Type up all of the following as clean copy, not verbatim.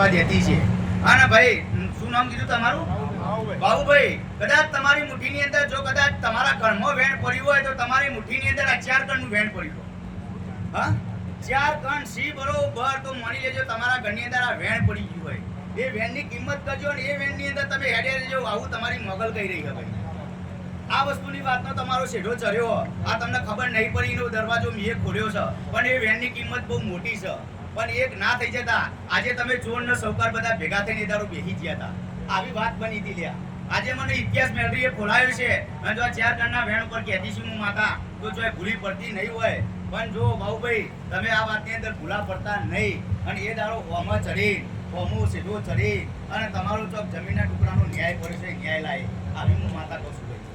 કહેવા દેતી છે. અને ભાઈ શું નામ કીધું તમારું? બાબુભાઈ. કદાચ તમારી મુઠ્ઠીની અંદર જો કદાચ તમારા ઘરમાં વેણ પડ્યું હોય તો તમારી મુઠ્ઠીની અંદર આ 4 કણનું વેણ પડ્યું. હા, 4 કણ સી બરોબર તો માની લેજો તમારા ઘરની અંદર આ વેણ પડી ગયું હોય. એ વેણની કિંમત કરજો અને એ વેણની અંદર તમે હેડે રહેજો. આવું તમારી મગલ કહી રહી છે ભાઈ. આ વસ્તુની વાતનો તમારો શેઢો ચર્યો, આ તમને ખબર નહીં પડી એનો દરવાજો મેં ખોલ્યો છે, પણ એ વેણની કિંમત બહુ મોટી છે. પણ એક ના થઈ જતા આજે તમે ચોર ને સૌકાર બધા ભેગા થઈને દારૂ બેસી ગયા હતા. આવી વાત બની હતી લ્યા. આજે મને ઇતિહાસ મેળવીએ ખોલાયો છે અને જો આ 4 કણના વેણ ઉપર કહેતી છું હું માતા તો જો ભૂલી પડતી નહીં હોય. પણ જો બાબુભાઈ તમે આ વાતની અંદર ભૂલા પડતા નહીં અને એ દાડો હોમાં ચડી હોમું સીધું ચડી અને તમારો ચોક જમીનના ટુકડાનો ન્યાય કર્યો છે, ન્યાય લાય. આવી હું માતા કહું છું ભાઈ.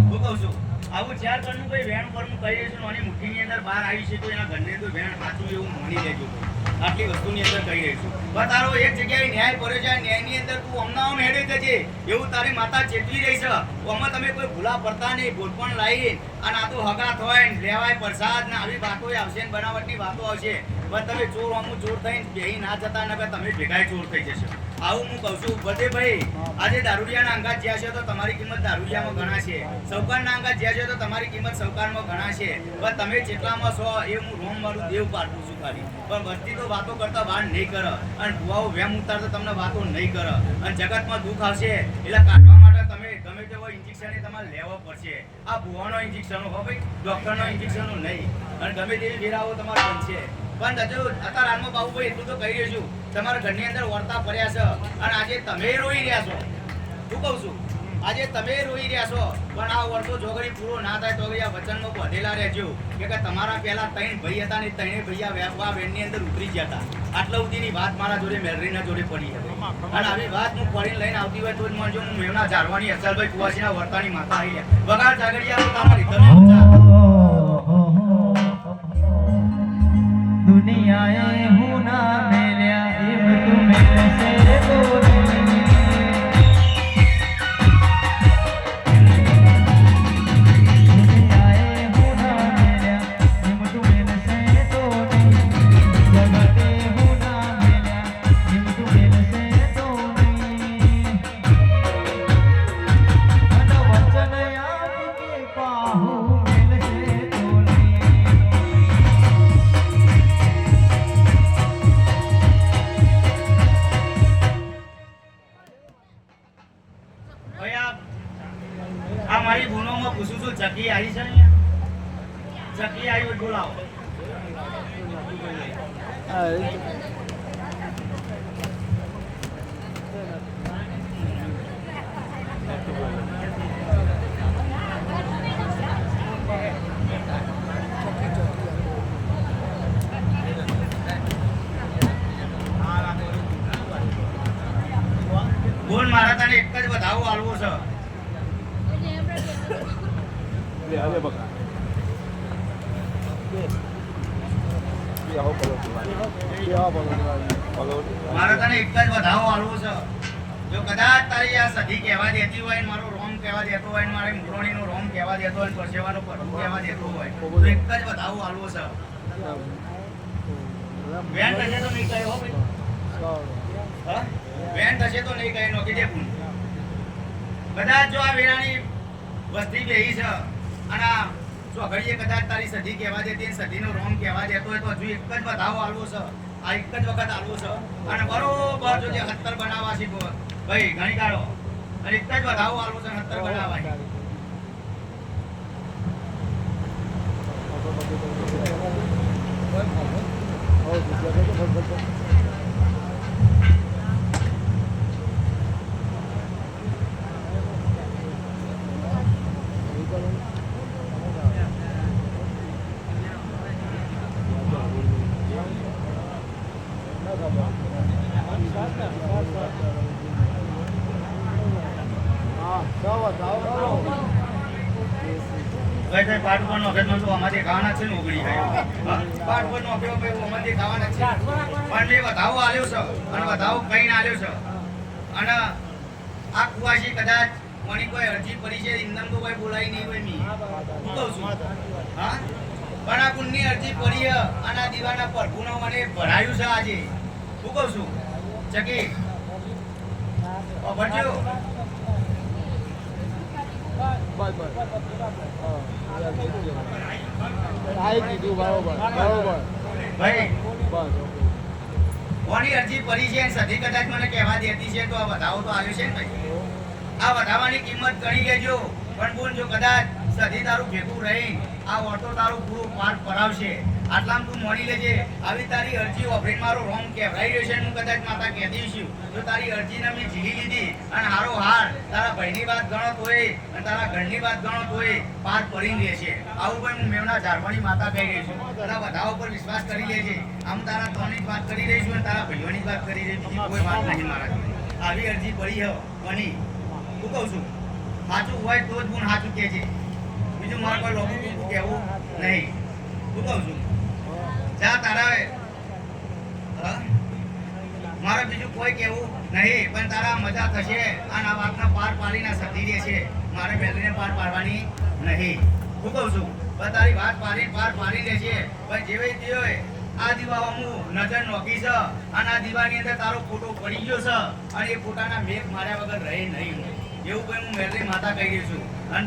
હું કહું છું આવું 4 કણનું ભાઈ વેણ પર હું કહી રહ્યો છું નાની મુઠ્ઠીની અંદર બહાર આવી છે તો એના ઘરને તો વેણ સાચું એવું માની લેજો. આટલી વસ્તુની અંદર કહી રહી છું. પણ તારો એક જગ્યાએ ન્યાય કર્યો છે, ન્યાયની અંદર તું હમણાં હેડે જજે એવું તારી માતા ચેતવી રહી છે. આમાં તમે કોઈ ભૂલા પડતા નહીં. ભૂલપણ લાવી અને આ તો હગાત હોય ને લેવાય પ્રસાદ ને આવી વાતો આવશે ને બનાવટની વાતો આવશે. પણ તમે ચોર અમુક ચોર થઈને બેહી ના જતા નકર તમે ભેગાય ચોર થઈ જશે. આવું હું કહું છું. બધે ભાઈ આજે દારૂડિયાના અંગાત જ્યાં છે તો તમારી કિંમત દારૂડિયામાં ઘણા છે. સૌકારના અંગાત જ્યાં છે તો તમારી કિંમત સૌકારમાં ઘણા છે. પણ તમે જેટલામાં છો એ હું રોમ મારું દેવ પાડું છું ખાલી. પણ વસ્તી તો વાતો કરતા વાર નહીં કરે અને ભુવાઓ વેમ ઉતારતા તમને વાતો નહીં કરે. અને જગતમાં દુઃખ આવશે એટલે કાઢવા માટે તમે ગમે તે હોય ઇન્જેક્શન તમારે લેવો પડશે. આ ભુવાનો ઇન્જેક્શનો હો ભાઈ, ડોક્ટરનો ઇન્જેક્શનો નહીં. અને ગમે તેવી વેરાઓ તમારે બનશે. પણ હજુ અત્યારે હાલમાં બાબુભાઈ એટલું તો કહી રહ્યો છું તમારા ઘરની અંદર વર્તા પડ્યા છે અને આજે તમે રોઈ રહ્યા છો. શું કહું છું? આજે તમે રોઈ રહ્યા છો પણ આ વર્ષો જોગરી પૂરો ના થાય તો આ વચનમાં બધેલા રહેજો કે તમારા પહેલા 3 ભાઈ હતા ને 3 ભૈયા વેપવા વેણની અંદર ઉતરી ગયા હતા. આટલા સુધીની વાત મારા જોડે મેલરીના જોડે પડી હતી અને આવી વાત હું પડીને લઈને આવતી હોય તો જ મને જો હું મેમના જારવાની અસલભાઈ કુવાસીના વર્તાની માતા આવી ગયા. વગાડ જાગડિયા તમારી તમે दुनियाए हूँ ना मेरा इब तू मेरे से दूर दुनियाए हूँ ना मेरा इब तू मेरे से दूर जगते हूँ ना मेरा इब तू मेरे से दूर मन वचन याद के पाहू मेरे से दूर આ મારી ગુણોમાં પૂછું છું ચકી આવી છે ને? ચકી આવી હોય બોલાવો. બોલ મારા તને એક જ વધાવો આલવો છે. મારે તને એક જ વધાવો આલવો છે. જો કદાચ તારી આ સધી કહેવા દેતી હોય ને મારો રોમ કહેવા દેતો હોય ને મારી મુરણીનો રોમ કહેવા દેતો હોય ને પરસેવાનો પડવું કહેવા દેતો હોય તો એક જ વધાવો આલવો છે. વેન થશે તો નહીં કહે હો ભાઈ. હા, વેન થશે તો નહીં કહે નોકી દે પૂન. કદાચ જો આ વેરાની વસ્તી બેહી છે અને જો ઘડીએ કદાચ તારી સધી કહેવા દેતી સધીનો રોમ કહેવા દેતો હોય તો હજુ એક જ વધાવો આલવો છે. આ એક જ વખત આલવો છે અને બરોબર જો જે 70 બનાવવા છે ભાઈ ઘણી કાઢો અને એક જ વધાવો આલવો છે 70 બનાવવા. ભાઈ પાટવર નો અભેદ તો અમારી ખાવાના છે ને ઉગડી જાય. પાટવર નો અભેદ ભાઈ અમારી ખાવાના છે પણ એ વધાવો આલ્યો છે અને વધાવો કઈને આલ્યો છે અને આ કુવાસી કદાચ કોની કોઈ અરજી પડી છે ઇન્દમ તો કોઈ બોલાઈ નહીં હોય મી હું કહું છું. હા, પણ આ કુંડની અરજી પડી અને આ દીવાના પરભુનો મને ભરાયું છે આજે. હું કહું છું ચકી ઓ ભરજો ભાઈ કોની અરજી પડી છે સધી કદાચ મને કહેવા દેતી છે તો આ વધાવો તો આવ્યો છે ને ભાઈ આ વધાવાની કિંમત ગણી લેજો પણ બોલ જો કદાચ સધી તારું ભેગું રહી આ ઓટો તારું પૂરું પાર પરાવશે આટલામાં તું મોડી લેજે આવી તારી અરજી ઓફરીને મારો રોંગ કહેવાઈ રહ્યો છે હું કદાચ માતા કહેતી છું તો તારી અરજીને મેં ઝીલી લીધી અને હારો હાર તારા ભાઈની વાત ગણો તોય અને તારા ઘરની વાત ગણો તોય પાર પડી લે છે આવું પણ હું મેવના ઝારવાની માતા કહી રહી છું તારા બધા ઉપર વિશ્વાસ કરી લે છે આમ તારા તોની જ વાત કરી રહી છું અને તારા ભાઈઓની જ વાત કરી રહી છું બીજી કોઈ વાત નહીં મારા જોડે આવી અરજી પડી હો બની હું કહું છું સાચું હોય તો જ હું સાચું કહે છે બીજું મારે કોઈ લોકો કહેવું નહીં હું કહું છું જા તારા મારે બીજું કોઈ કહેવું નહીં પણ તારા મજા થશે અને આ વાતના પાર પાડીને સધી દે છે મારે પહેલીને પાર પાડવાની નહીં હું કહું છું પણ તારી વાત પાર પાડી લે છે પણ જેવી તે હોય આ દીવા હું નજર નોખી છે અને આ દીવાની અંદર તારો ફોટો પડી ગયો છે અને એ ફોટાના મેઘ માર્યા વગર રહે નહીં એવું કોઈ હું મેલરી માતા કહી રહ્યો છું અને